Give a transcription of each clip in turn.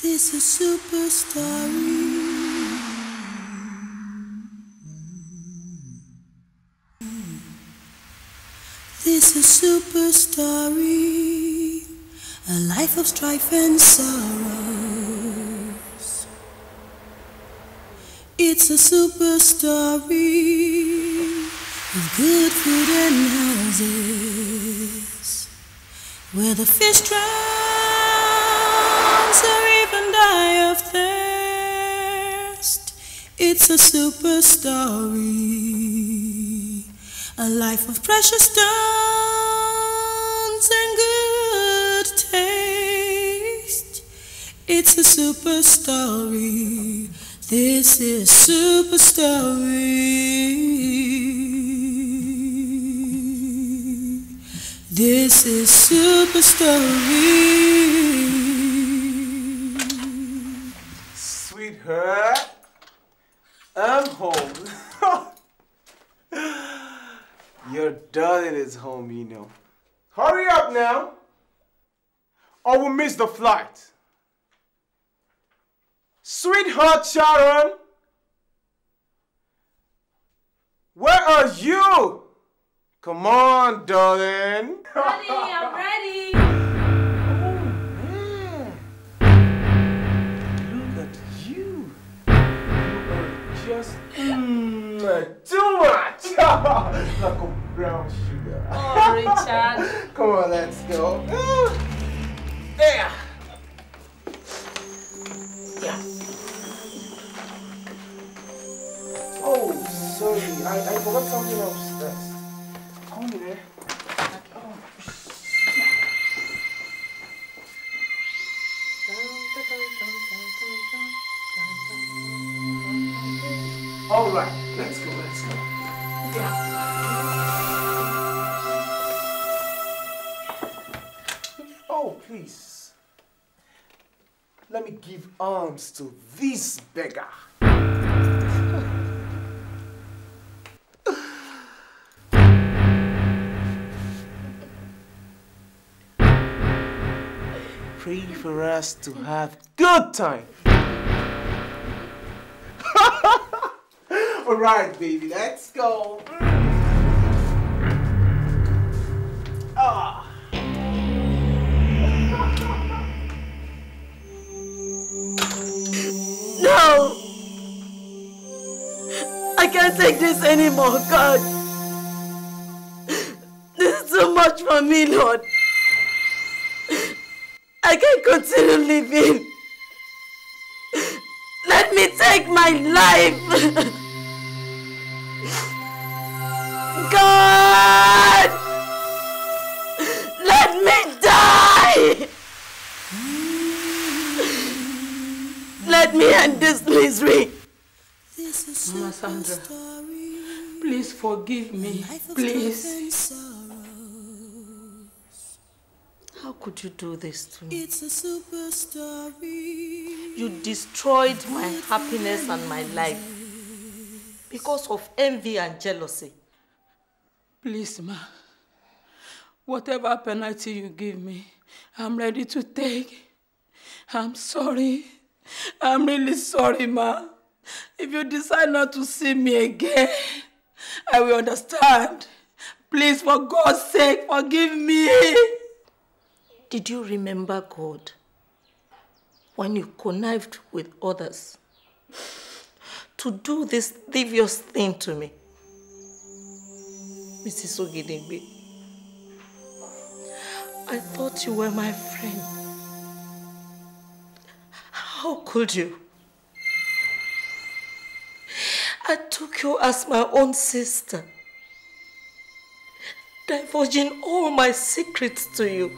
This is Superstory. This is Superstory. A life of strife and sorrows. It's a super story with good food and houses, where the fish drowns or even die of thirst. It's a super story, a life of precious stones and good taste. It's a super story. This is Superstory. This is Superstory. Sweetheart, I'm home. Your darling is home, you know. Hurry up now, or we'll miss the flight. Sweetheart Sharon, where are you? Come on, darling. Honey, I'm ready. Oh, man. Look at you. You are just too much. Like a brown sugar. Oh, Richard. Come on, let's go. There. Yeah. Oh, sorry. I forgot something upstairs. Come here. All right, let's go. Yeah. Oh, please. Let me give arms to this beggar. Pray for us to have good time. All right, baby, let's go. Ah. No! I can't take this anymore, God. This is too much for me, Lord. I can't continue living. Let me take my life. God! Let me die! Let me end this misery. Mama Sandra, please forgive me, please. How could you do this to me? It's a super story. You destroyed my happiness and my life because of envy and jealousy. Please, ma. Whatever penalty you give me, I'm ready to take. I'm sorry. I'm really sorry, ma. If you decide not to see me again, I will understand. Please, for God's sake, forgive me. Did you remember God when you connived with others to do this devious thing to me? Mrs. Ogidegbe, I thought you were my friend. How could you? I took you as my own sister, divulging all my secrets to you.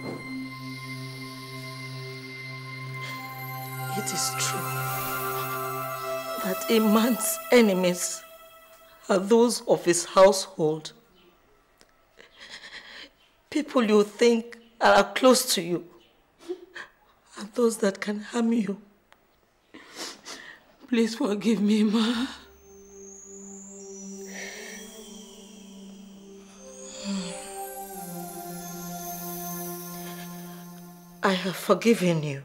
It is true that a man's enemies are those of his household. People you think are close to you are those that can harm you. Please forgive me, ma. I have forgiven you.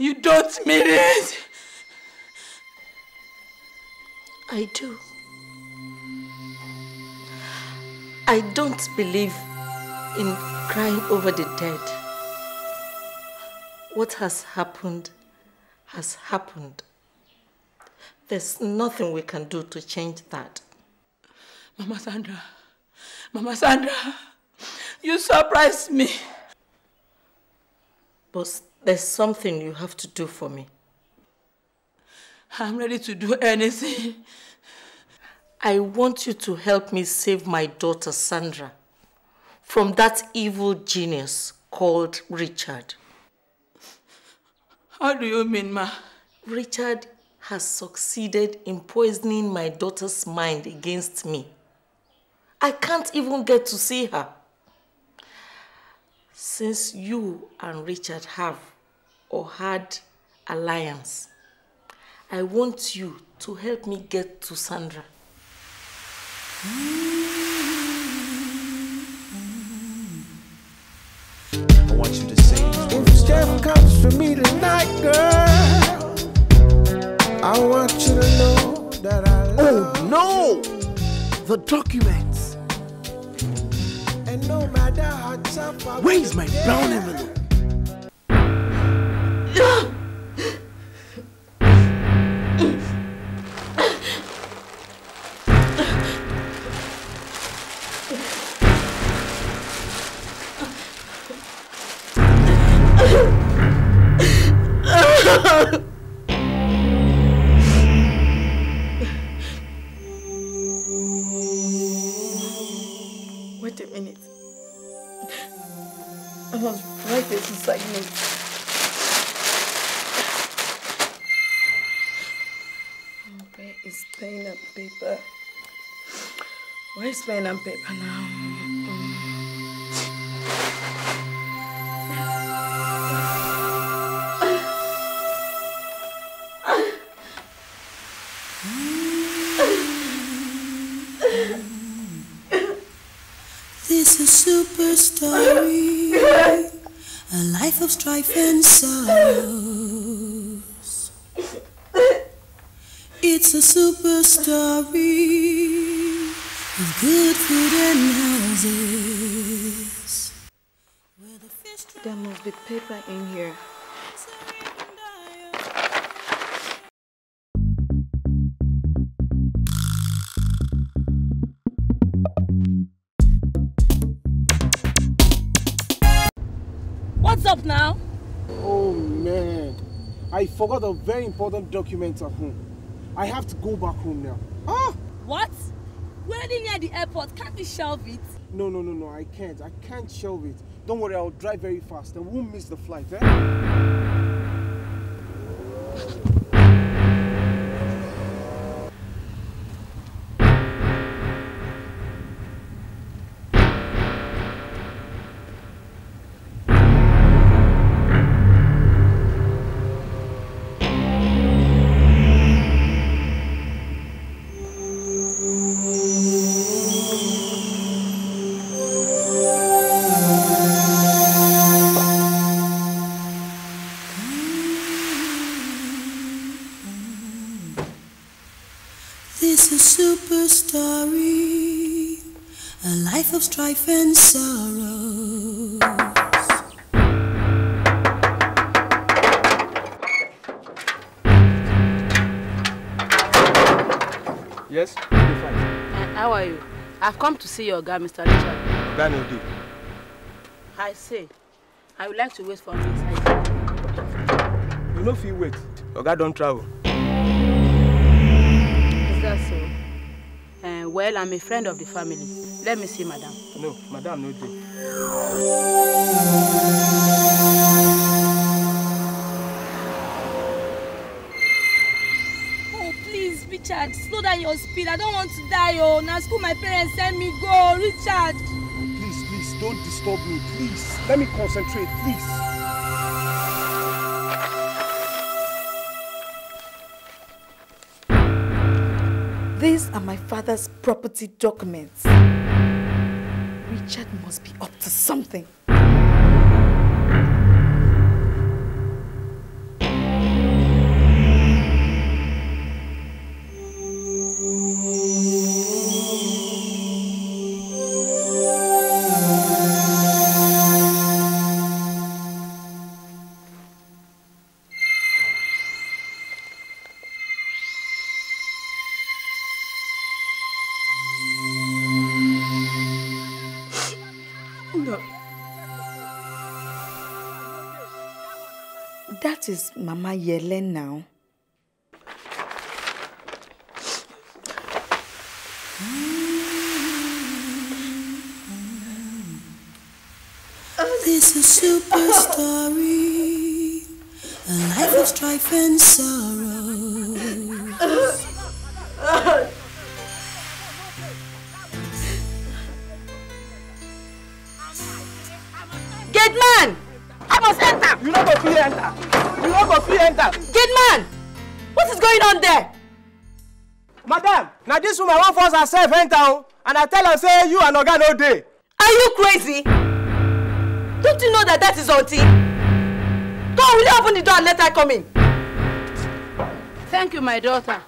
You don't mean it. I do. I don't believe in crying over the dead. What has happened has happened. There's nothing we can do to change that. Mama Sandra, you surprised me. But there's something you have to do for me. I'm ready to do anything. I want you to help me save my daughter Sandra from that evil genius called Richard. How do you mean, Ma? Richard has succeeded in poisoning my daughter's mind against me. I can't even get to see her. Since you and Richard have or had alliance, I want you to help me get to Sandra. I want you to say, if Steph comes for me tonight, girl, I want you to know that I love you. Oh no! The documents. And no matter how tough I Where is my brown envelope? Wait a minute. I must write a suicide note. Where is pen and paper? Where is pen and paper now? This is Superstory, a life of strife and sorrows. It's a super story with good food and houses. There must be paper in here. What's up now? Oh man, I forgot a very important document at home. I have to go back home now. Ah! What? We're already near the airport. Can't you shelve it? No, I can't. I can't shelve it. Don't worry, I'll drive very fast and won't miss the flight, eh? This is Superstory, a life of strife and sorrows. Yes? You're fine. How are you? I've come to see your guy, Mr. Richard. Oga no dey. I say, I would like to wait for me inside. You no fit wait. Oga don't travel. Is that so? Well, I'm a friend of the family. Let me see, madam. No, madam no dey. Oh, please, Richard, slow down your speed. I don't want to die, oh. Now school my parents send me go. Richard. Please, don't disturb me, please. Let me concentrate, please. These are my father's property documents. Richard must be up to something. That is Mama Yele now. This is Superstory, a life of strife and sorrow. Gate man! I must enter! You don't go free enter! You don't go free enter! Gate man! What is going on there? Madam, now this woman won't force herself enter, and I tell her, say, you and Oga no day. Are you crazy? Don't you know that is auntie? Go on, will you open the door and let her come in? Thank you, my daughter.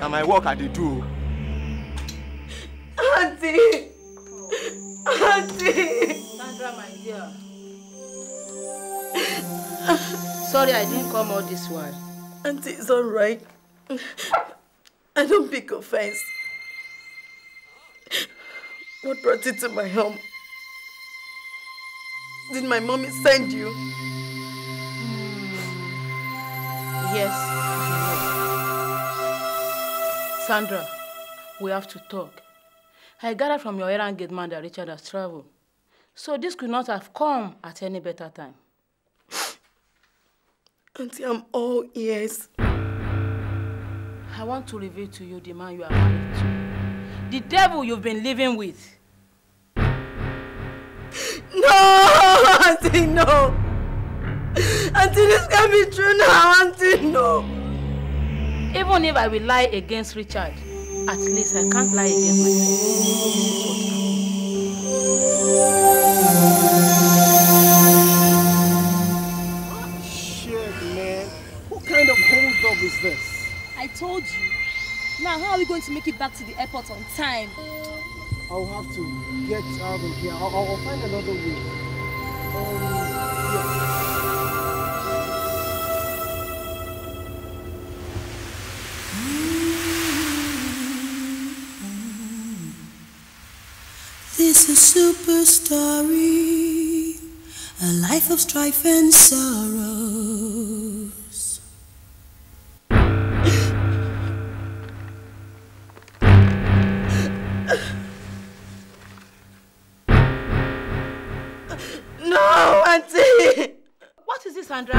Now my work I do. Auntie! Auntie! Sandra, my dear. Sorry I didn't come all this while. Auntie, it's all right. I don't pick offense. What brought you to my home? Did my mommy send you? Yes. Sandra, we have to talk. I gathered from your errand gate man that Richard has traveled. So this could not have come at any better time. Auntie, I'm all ears. I want to reveal to you the man you are married to. The devil you've been living with. No! Auntie, no! Auntie, this can't be true now, Auntie, no! Even if I will lie against Richard, at least I can't lie against myself. Shit, man. What kind of hold up is this? I told you. Now, how are we going to make it back to the airport on time? I'll have to get out of here. I'll find another way. This is Superstory, a life of strife and sorrows. No, Auntie! What is this, Sandra?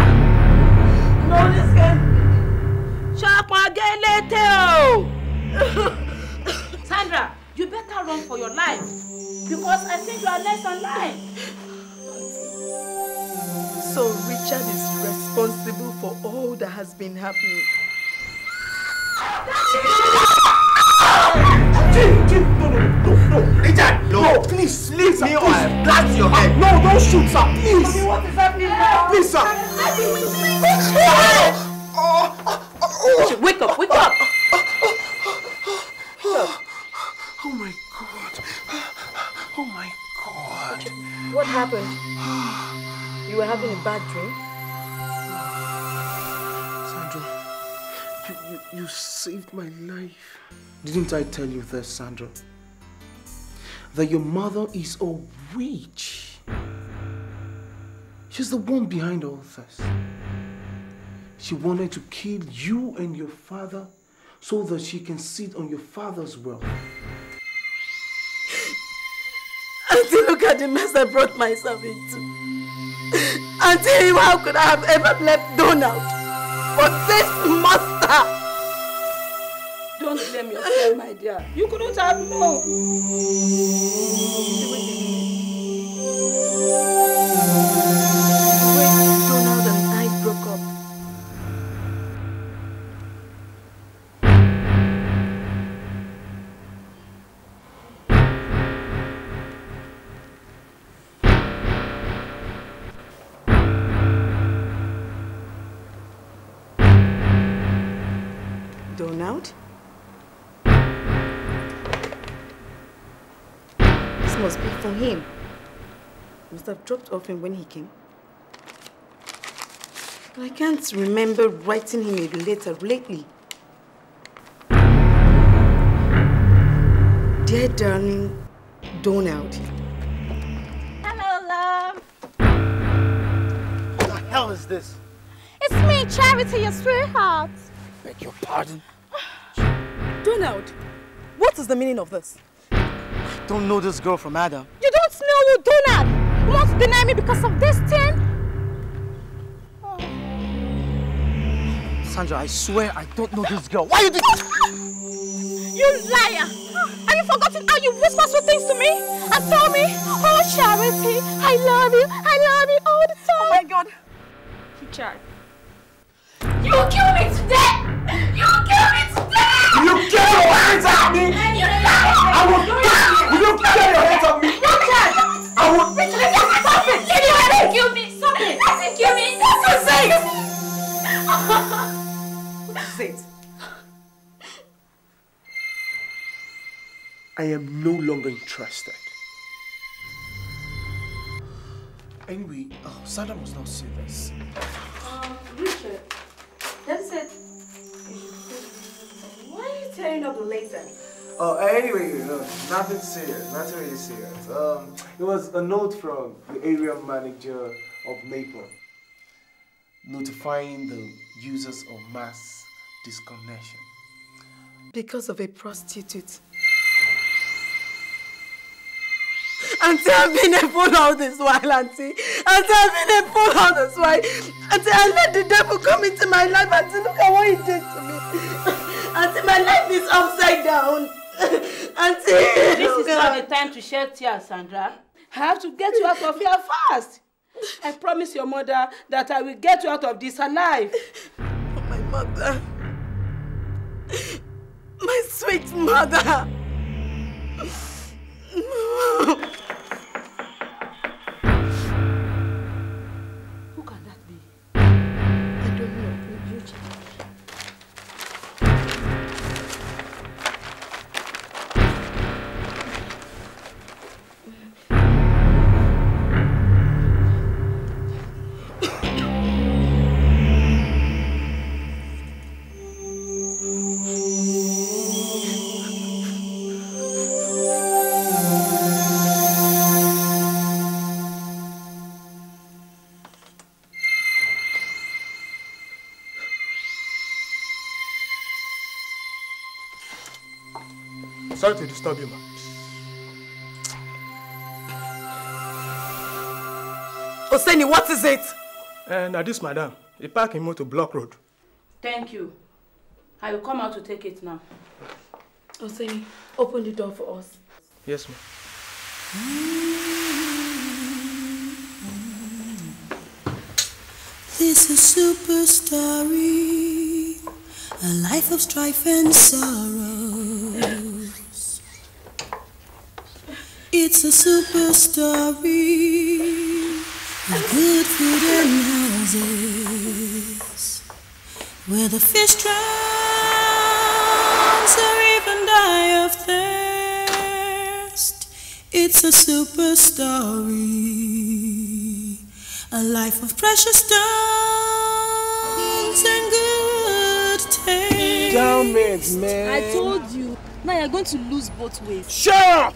No, this can't. Sandra, you better run for your life. Because I think you are next on line. So Richard is responsible for all that has been happening. No, Richard, no, please, leave me or I'll blast your head. No, don't shoot, sir, please. Mommy, what is happening now? Please, sir. Wake up, wake up! Oh my God. Oh my God. What happened? You were having a bad dream? Sandra, you saved my life. Didn't I tell you this, Sandra? That your mother is a witch. She's the one behind all this. She wanted to kill you and your father so that she can sit on your father's wealth. Auntie, look at the mess I brought myself into. Auntie, how could I have ever left Donald for this monster? Don't blame yourself, my dear. You couldn't have known. When Donald and I broke up, Donald? This must be for him. Must have dropped off him when he came. But I can't remember writing him a letter lately. Dear darling, Donald. Hello, love. What the hell is this? It's me, Charity, your sweetheart. Beg your pardon? Donald, what is the meaning of this? Don't know this girl from Adam. You don't know who Donald? You want to deny me because of this thing? Sandra, I swear I don't know this girl. Why you do this? You liar! Have you forgotten how you whisper sweet things to me? And tell me, oh Charity, I love you all the time. Oh my God. Richard. You will kill me today! You will kill me today! You get your hands off me! And you lie! I will kill you! You get your hands off me! Richard! I will... Richard, stop it! You want to kill me! Stop it! Don't kill me! That's so safe! What is it? I am no longer interested. Anyway, Sandra must not see this. Richard, that said, why are you tearing up the laser? Anyway, nothing serious, nothing really serious. It was a note from the area manager of Maple notifying the users of mass disconnection. Because of a prostitute. Auntie, I've been a fool all this while, Auntie. Auntie, I've been a fool all this while. Auntie, I let the devil come into my life. Auntie, look at what he did to me. Auntie, my life is upside down. Auntie. This is not the time to shed tears, Sandra. I have to get you out of here fast. I promise your mother that I will get you out of this alive. Oh, my mother. My sweet mother. Who can that be? I don't know. You check. Sorry to disturb you, ma. Oseni, what is it? Now this, madam, he park him motor Block Road. Thank you. I will come out to take it now. Oseni, open the door for us. Yes, ma'am. This is Superstory, a life of strife and sorrows. It's a super story of good food and houses, where the fish drowns or even die of thirst. It's a super story, a life of precious stones and good taste. Damn it, man. I told you. Now you're going to lose both ways. Shut up!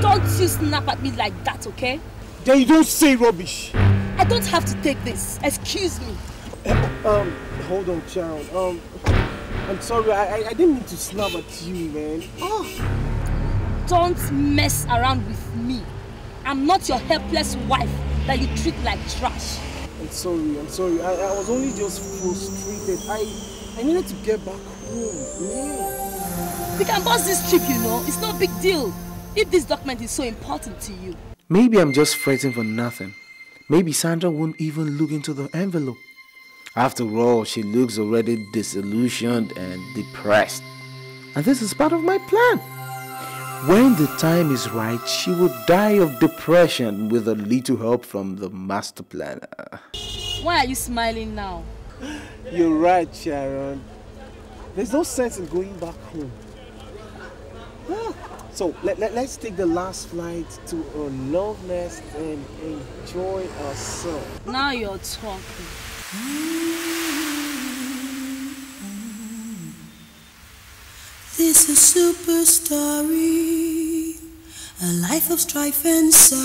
Don't you snap at me like that, okay? Then you don't say rubbish. I don't have to take this. Excuse me. Hold on, Sharon. I'm sorry. I didn't mean to snap at you, man. Oh. Don't mess around with me. I'm not your helpless wife that you treat like trash. I'm sorry. I was only just frustrated. I needed to get back home, man. We can bust this trip, you know. It's no big deal. If this document is so important to you. Maybe I'm just fretting for nothing. Maybe Sandra won't even look into the envelope. After all, she looks already disillusioned and depressed. And this is part of my plan. When the time is right, she will die of depression with a little help from the master planner. Why are you smiling now? You're right, Sharon. There's no sense in going back home. So let's take the last flight to our love nest and enjoy ourselves. Now you're talking. This is Superstory, a a life of strife and sorrow.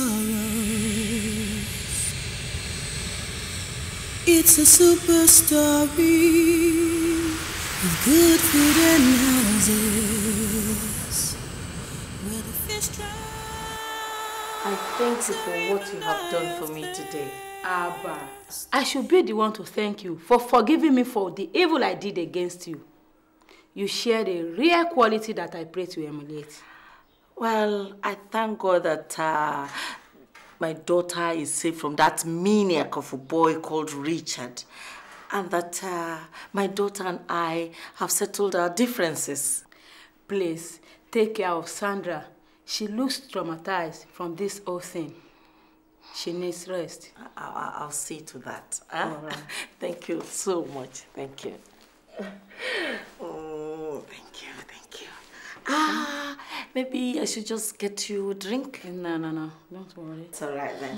It's a super story with good food and houses where the fish dry. I thank you for what you have done for me today. Abba, I should be the one to thank you for forgiving me for the evil I did against you. You shared a rare quality that I pray to emulate. Well, I thank God that my daughter is safe from that maniac of a boy called Richard. And that my daughter and I have settled our differences. Please, take care of Sandra. She looks traumatized from this whole thing. She needs rest. I'll see to that. All right. Thank you so much. Thank you. Oh, thank you. Maybe I should just get you a drink? No. Don't worry. It's all right then.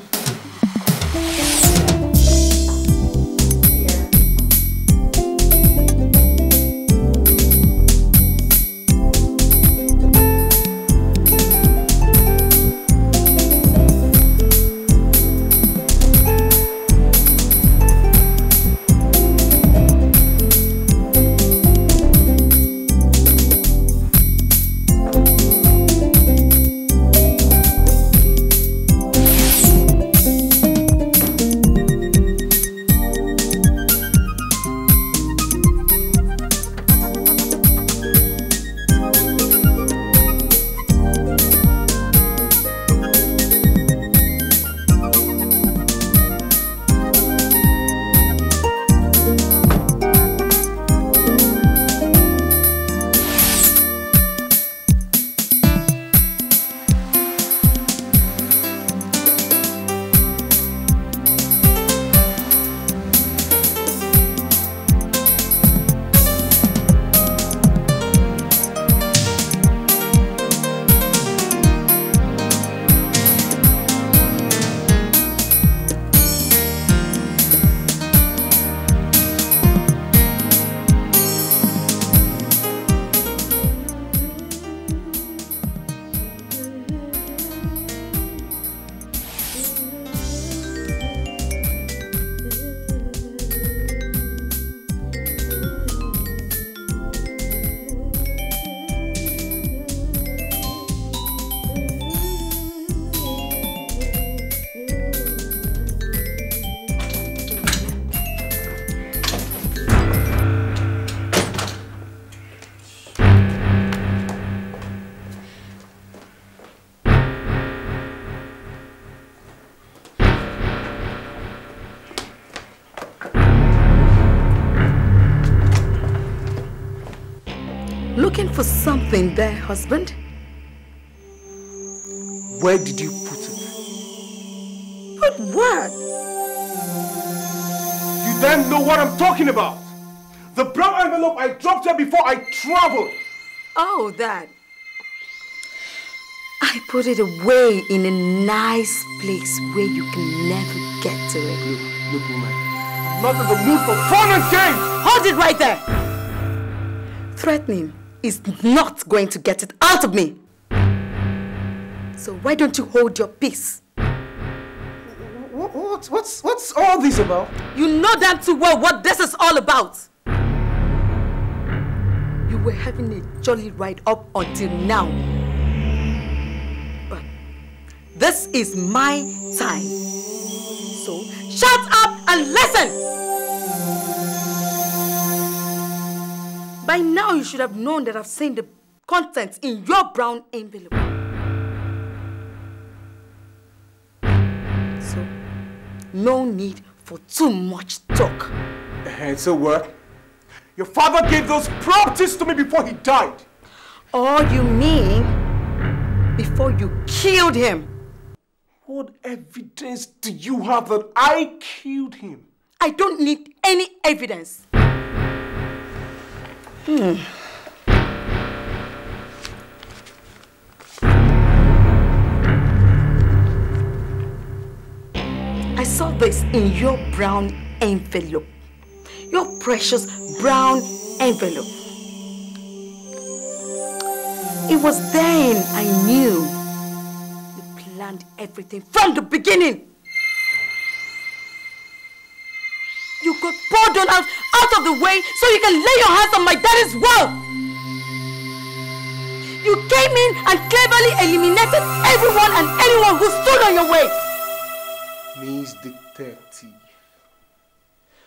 Looking for something there, husband? Where did you put it? Put what? You damn know what I'm talking about. The brown envelope I dropped here before I traveled. Oh, that. I put it away in a nice place where you can never get to it. Look, woman. I'm not in the mood for fun and games. Hold it right there. Threatening is not going to get it out of me. So why don't you hold your peace? What's all this about? You know damn too well what this is all about. You were having a jolly ride up until now. But this is my time. So shut up and listen! By now you should have known that I've seen the contents in your brown envelope. So, no need for too much talk. And so what? Your father gave those properties to me before he died. Oh, you mean before you killed him? What evidence do you have that I killed him? I don't need any evidence. I saw this in your brown envelope. Your precious brown envelope. It was then I knew planned everything from the beginning. You got poor Donald out of the way so you can lay your hands on my daddy's wealth. You came in and cleverly eliminated everyone and anyone who stood on your way. Miss Detective.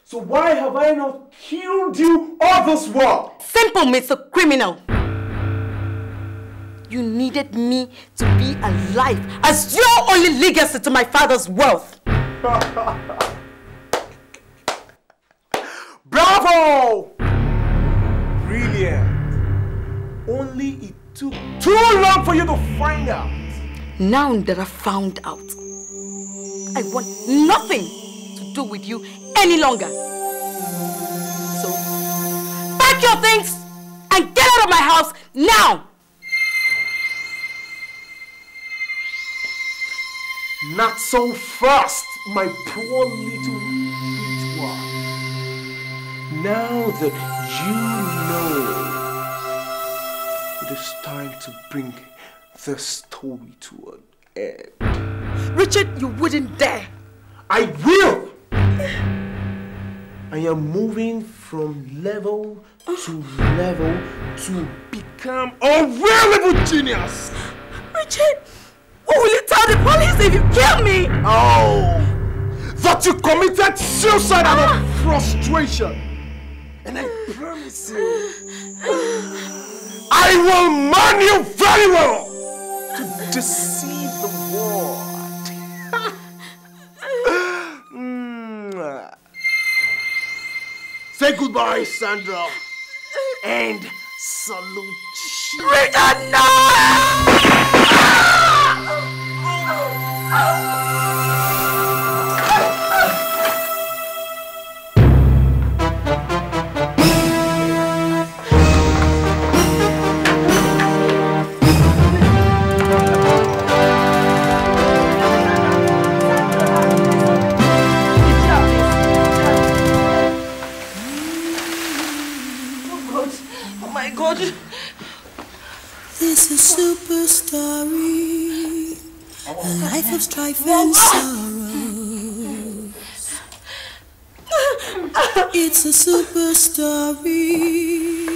So why have I not killed you all this while? Simple, Mr. Criminal. You needed me to be alive as your only legacy to my father's wealth. Bravo! Brilliant. Only it took too long for you to find out. Now that I found out, I want nothing to do with you any longer. So, pack your things and get out of my house now! Not so fast, my poor little Victoire. Now that you know, it is time to bring the story to an end. Richard, you wouldn't dare. I will! I am moving from level to level to become a real evil genius! Richard, what will you tell the police if you kill me? Oh! That you committed suicide out of frustration! And I promise you, I will man you very well to deceive the world. Say goodbye, Sandra, and salute. Richard, no! This is Superstory, a life of strife and sorrows. It's a super story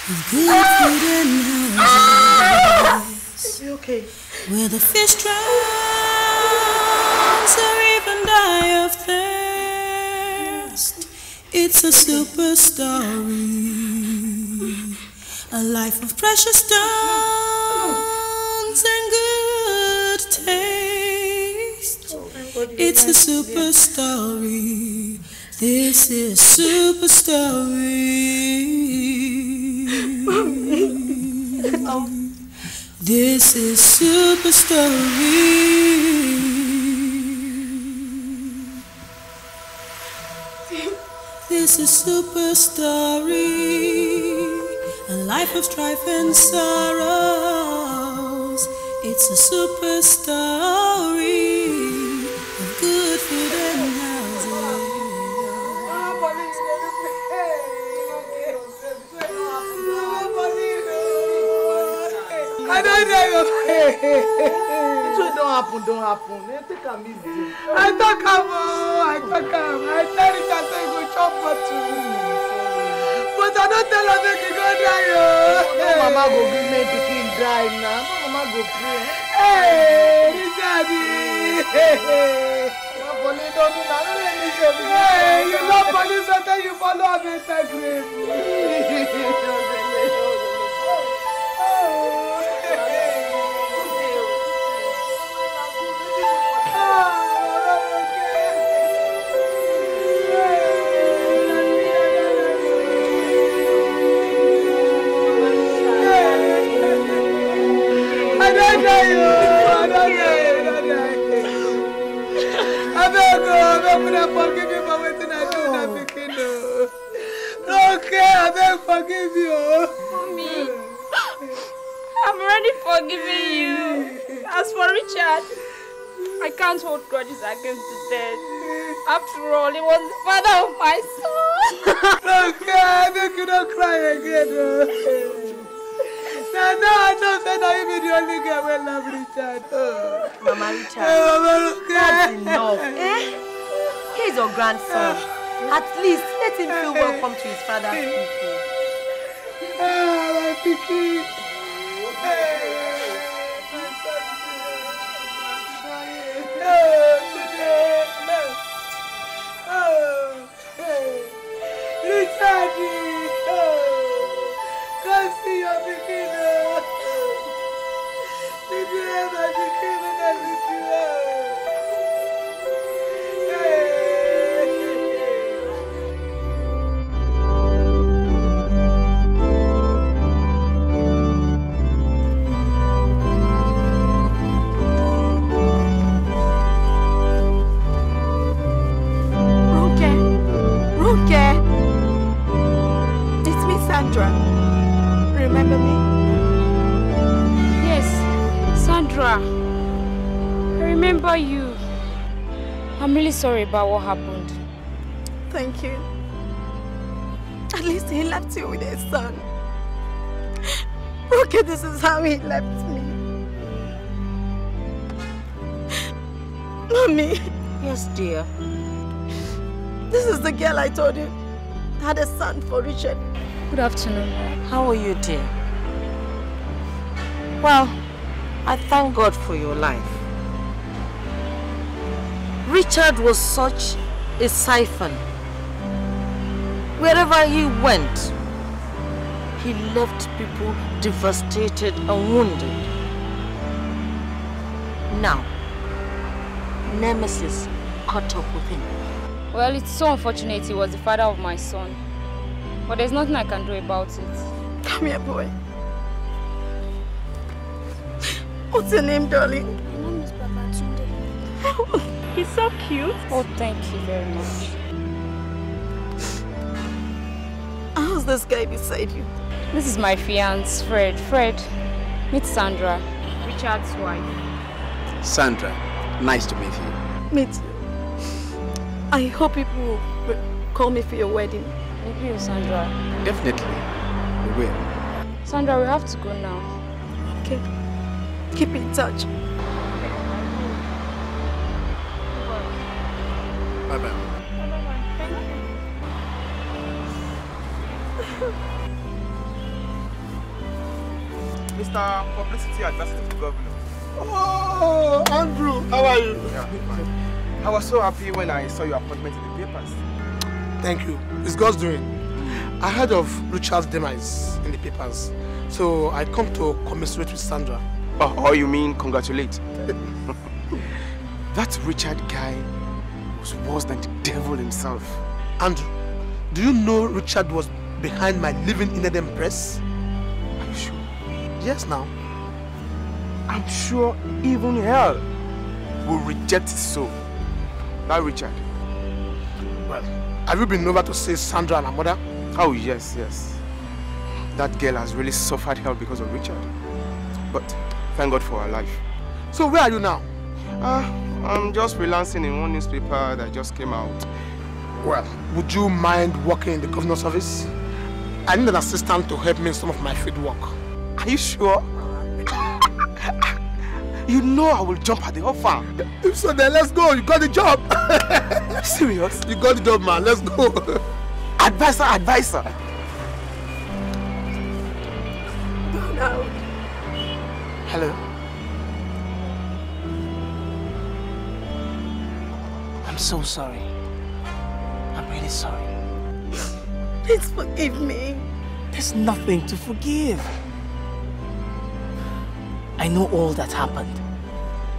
with good food and houses. Okay. Where the fish drowns or even die of thirst. It's a super story, a life of precious stones and good taste. It's a super story. This is Superstory. This is Superstory. This is Superstory, a life of strife and sorrows. It's a super story of good food and housing. I don't know. It don't happen. Take a easy. I talk him. I tell it I say go chop for two. But I don't tell her make you go dry. No, Mama go give me pikin dry now. No, Mama go pray. Hey, Richard. Hey, you love police until you follow a better grave. Forgive me for what I do that picking. Okay, I beg forgive you. Mommy, I'm already forgiving you. As for Richard, I can't hold grudges against the dead. After all, he was the father of my son. Okay, I beg you don't cry again. Now I know that I be the only girl who love Richard. Mama Richard. That's enough. He's your grandson. At least let him feel welcome to his father's people. My pikin. Come see your pikin. Ronke, it's me, Sandra. Remember me? Yes, Sandra. I remember you. I'm really sorry about what happened. Thank you. At least he left you with a son. Ronke, this is how he left me. Mommy. Yes, dear. This is the girl I told you had a son for Richard. Good afternoon. How are you, dear? Well, I thank God for your life. Richard was such a siphon. Wherever he went, he left people devastated and wounded. Now, Nemesis caught up with him. Well, it's so unfortunate he was the father of my son. But there's nothing I can do about it. Come here, boy. What's your name, darling? My name is Babatunde. He's so cute. Oh, thank you very much. How's this guy beside you? This is my fiancé, Fred. Fred, meet Sandra, Richard's wife. Sandra, nice to meet you. Me too. I hope people will call me for your wedding. Thank you, Sandra. Definitely, we will. Sandra, we have to go now. Okay. Keep in touch. Bye-bye. Mr. Publicity Advisor to the Governor. Oh, Andrew, how are you? Yeah, fine. I was so happy when I saw your appointment in the papers. Thank you. It's God's doing. I heard of Richard's demise in the papers, so I come to commiserate with Sandra. Oh, you mean congratulate? That Richard guy was worse than the devil himself. Andrew, do you know Richard was behind my living in Eden press? Are you sure? Yes, now. I'm sure even hell will reject his soul. That Richard. Well, have you been over to see Sandra and her mother? Oh, yes, yes. That girl has really suffered hell because of Richard. But thank God for her life. So where are you now? I'm just freelancing in one newspaper that just came out. Well, would you mind working in the governor's office? I need an assistant to help me in some of my field work. Are you sure? You know I will jump at the offer. If so, then let's go. You got the job. Serious? You got the job, man. Let's go. Advisor. No. Hello. I'm so sorry. I'm really sorry. Please forgive me. There's nothing to forgive. I know all that happened.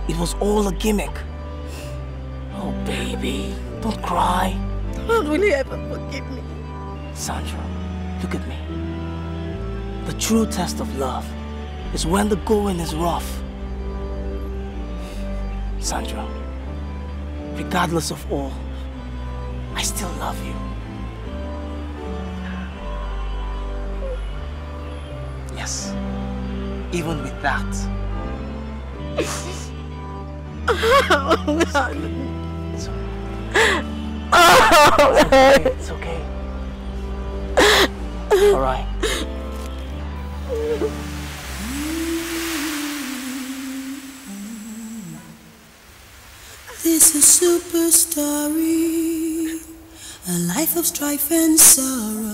It was all a gimmick. Oh, baby, don't cry. How will you ever forgive me? Sandra, look at me. The true test of love is when the going is rough. Sandra, regardless of all, I still love you. Yes, even with that. It's okay. It's okay. All right. Superstory, a life of strife and sorrow.